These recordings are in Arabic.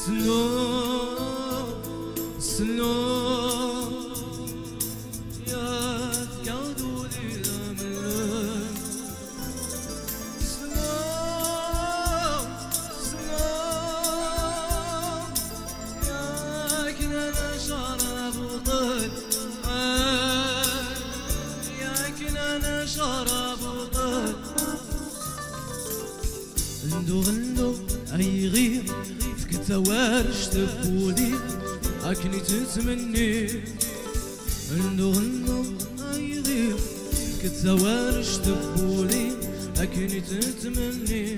سلام سلام يا كادولي الأمر سلام سلام يا كنا شراب وطل يا كنا شراب وطل غندو أي غير توارش تبولي أكني تتمني غندو أي غير كتوارش تبولي أكني تتمني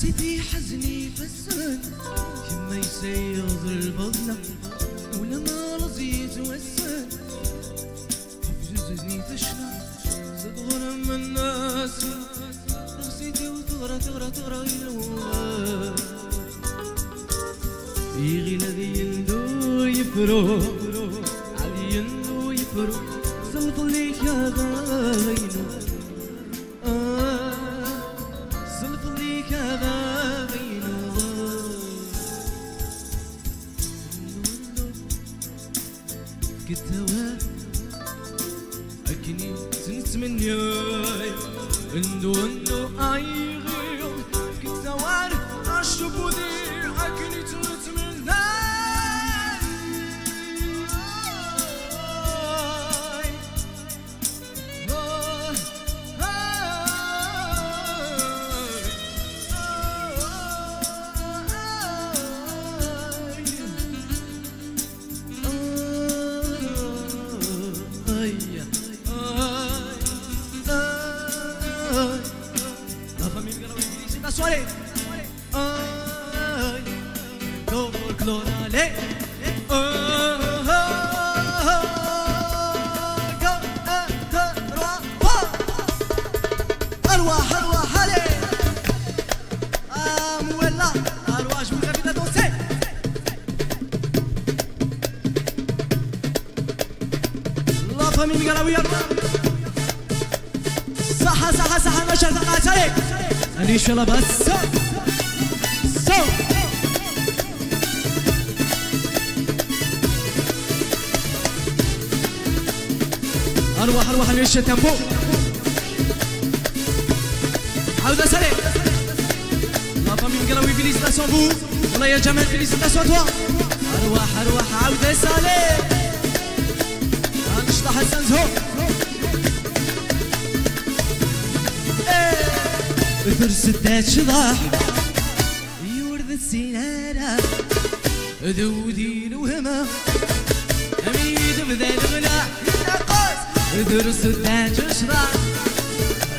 سيدي حزني فسد كما يسيض البضلة ولما رزيت وسد حفزني تشنى صدغنا من الناس غسيتي وثغرة ثغرة يلوى يغي الذي يندو يفرو علي يندو يفرو زلط ليك يا باينو كتوا أكني تنتمنى اندو أي غير كتوار أشبودي أكني تنتمنى soirée. Allez. أرواح أرواح علي مولع أرواح je vous invite à danser. La famille Migaraoui صحة صحة صحة ما شاء الله عليك أنيش يلا بس سو أروح أروح أنيش تيمبو عودة سليم لا فامي مقلاوي فيليسيتاسيون بو والله يا جمال فيليسيتاسيون توا أروح أروح عودة سليم أنشطح السنزهو ثرس الدات شضاح يورد السنارة ذودي الوهمة أميد بذا الغلا نقص ثرس الدات شضاح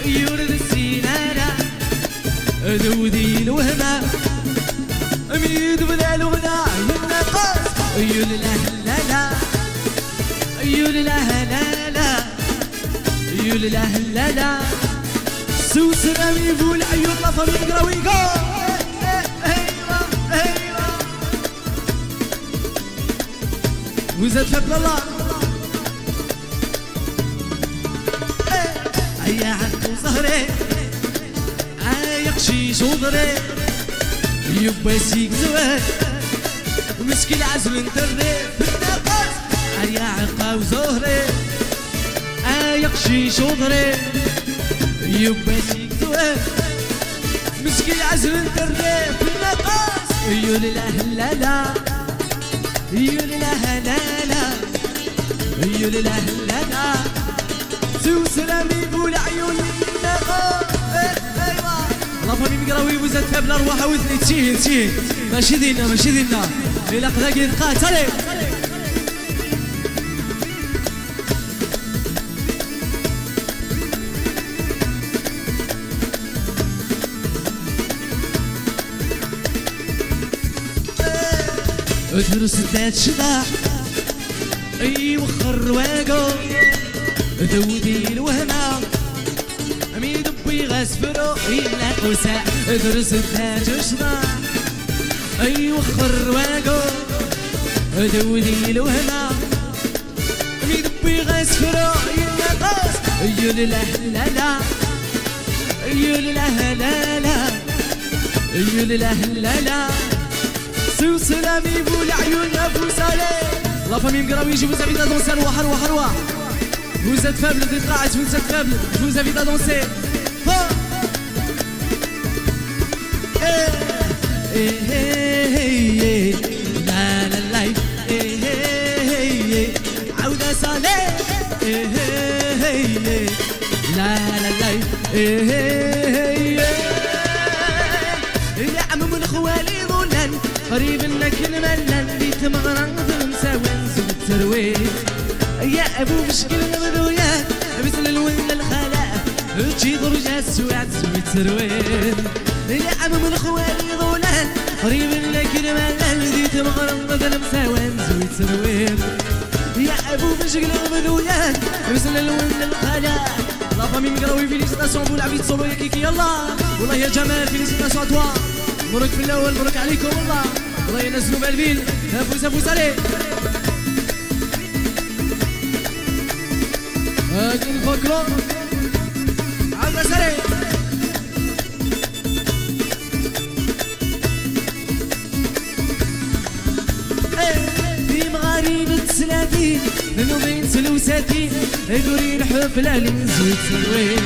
يورد السنارة ذودي الوهمة أميد بذا الغلا نقص يولله لا لا يولله لا لا يولله لا لا سوسنا ميفول عيون لا فامي مقراوي جو ايوا ايوا وزاد فبل الله هيا عندو زهري يقشي شوضري يبا سيك زوال مسكي العزل انتري في النقص هيا عقا وزهري يقشي شوضري يبا سيك زوال مسكي العزل انتري في النقص يولله لا لا يولله لا لا يولله لا لا سوسنا ميفول عيون لا فامي مقراوي وزاد فيها بلا رواحة وثني تشين ماشي دينا ماشي دينا إلا قدا كي تقاتلي ادرس الدات شضاح اي وخر واقو ذودي الوهمة امي دبي غاسفرو إلا أساء درس الثاج شضاع اي وخر واقو ذودي الوهمة امي دبي غاسفرو إلا قاس اي لا لا لا اي لا لا لا اي لا لا لا سو سلامي بول عيوننا فوسالي لا فامي مقراوي يجي vous invite à danser روح روح روح vous êtes faible des traces vous êtes faible je vous invite à danser لا لا لا عودة صالي لا لا لا يا عم من خوالي ظلن قريب انك الملل بيت مغرق مساوين زود ترويج يا ابو مشكل مذويات مثل الولد الخلاء تجي ضرجة السواد زود ترويج يا عم من خوالي ظلن قريب انك الملل بيت مغرق مساوين زود ترويج يا ابو مشكل مذويات مثل الولد الخلاء لا فامي مقراوي فيليسيتاسيون بو العبيد صولو يا كيكي يلا والله يا جمال فيليسيتاسيون توا مبروك في الاول مبروك عليكم والله والله ينزلوا بالفيل فوز فوز عليه هاك الفقرة عاود سريع في مغاربة 30 ذنوبين سلوساتين يدورين حفلة لنزوي تسوين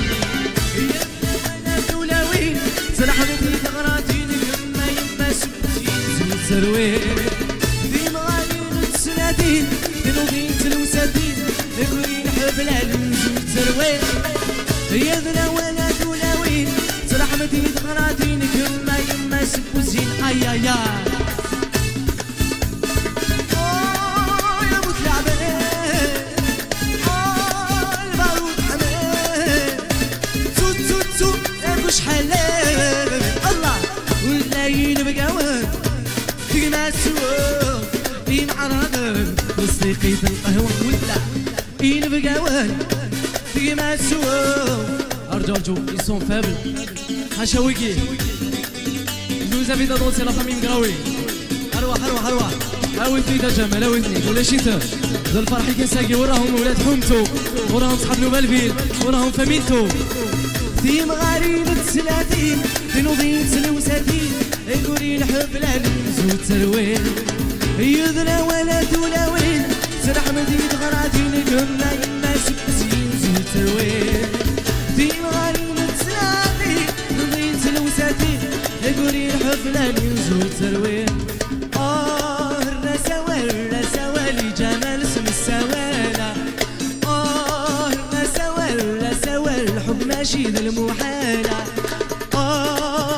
يا دولوين سلحمت الثغراتين يما يما سبتين زوي تسوين في مغاربة 30 ذنوبين سلوساتين يدورين حفلة لنزوي تسوين يا ذنولا دولوين سلحمت الثغراتين يما يما سبتين اي اي اي الله واللايين بقاوان في ما سوى في معرض تصديقي في القهوة ولا إين بقاوان في ما سوى أرجو يسون فابل حشاويكي vous invite à danser la famille مقراوي أروح أروح أروح أودني دا جمال أودني ولا شيتا ذا الفرح كنساقي وراهم ولاد حومتو وراهم صحاب نوبالفيل وراهم فاميلتو في مغاربة 30 في نوضين سلوساتين يقولي الحب العلم زود تروين يذنا ولا دولاوين سرح مديد غراتين كنا يما سبسين زود تروين في مغاربة 30 نوضين سلوساتين يقولي الحب العلم زود تروين الرساوال جمال اسم السوالة الحب ماشي ذا المحالة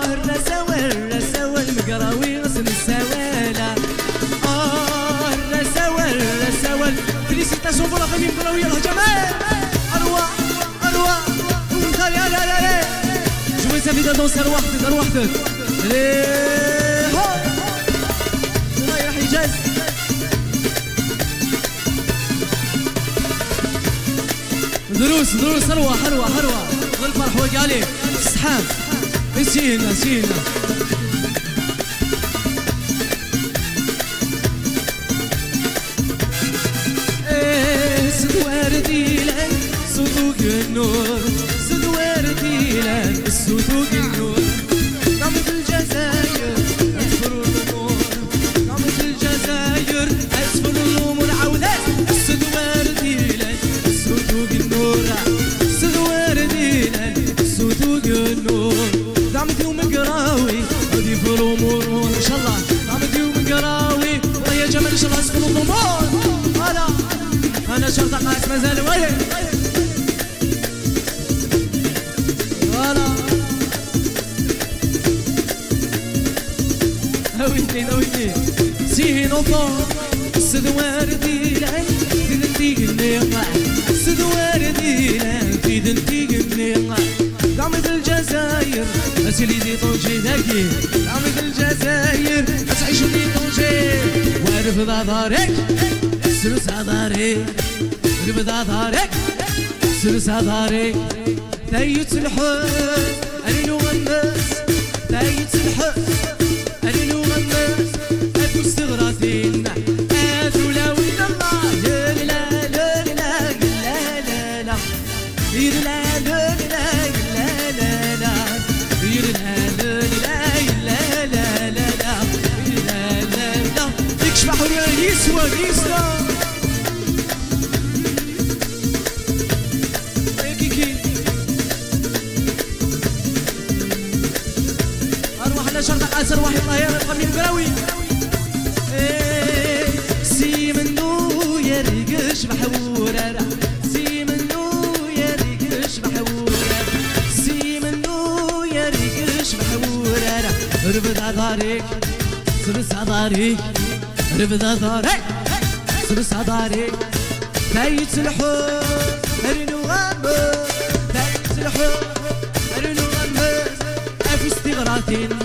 الرساوال مقراوي غصن السوالة الرساوال فيليسيتاسيون بو لا فامي مقراوي يلا جمال أرواح أرواح ومثالي لا لا لا جو vous invite à danser أرواحتك أرواحتك ليه هو الله يا حجاز دروس اروح والفرح وقع عليك السحاب سينا سدواردي لك صدوق النور سدواردي لك صدوق النور نعمة الجزائر أسفر الأمور نعمة الجزائر أسفر الأمور عودات سدواردي لك صدوق النور سدواردي لك صدوق النور نعمة يوم قراوي هذي في الأمور إن شاء الله نعمة يوم قراوي والله يا جمال إن شاء الله أسفر الأمور أنا شرطة قاس مازال وين هويتني سيه نوطو سدواردي لك تدنتي النقع سدواردي لك تدنتي النقع دعمة الجزائر أسيلي دي طوجي ذاكي دعمة الجزائر أسعيش دي طوجي وارف ظهرك سلس عذاري ربدا دارك سلس عذاري ثيت الحب أنا نغمس ثيت الحب أنا نغمس أبو استغراثين أذو لا ولا الله يا لا لا لا لا لا لا يا لا لا لا لا لا لا يا لا لا لا لا لا لا لا لا لا يكشف حرية يسوى يسوى شرط الأسر واحد طاير القميم قراوي سي منو يرقش بحورة سي منو يرقش بحورة سي منو يرقش بحورة ربدا دارك سرس دارك ربدا دارك سرس دارك ثايت الحب رنو غمس ثايت الحب رنو غمس أفي استغراثين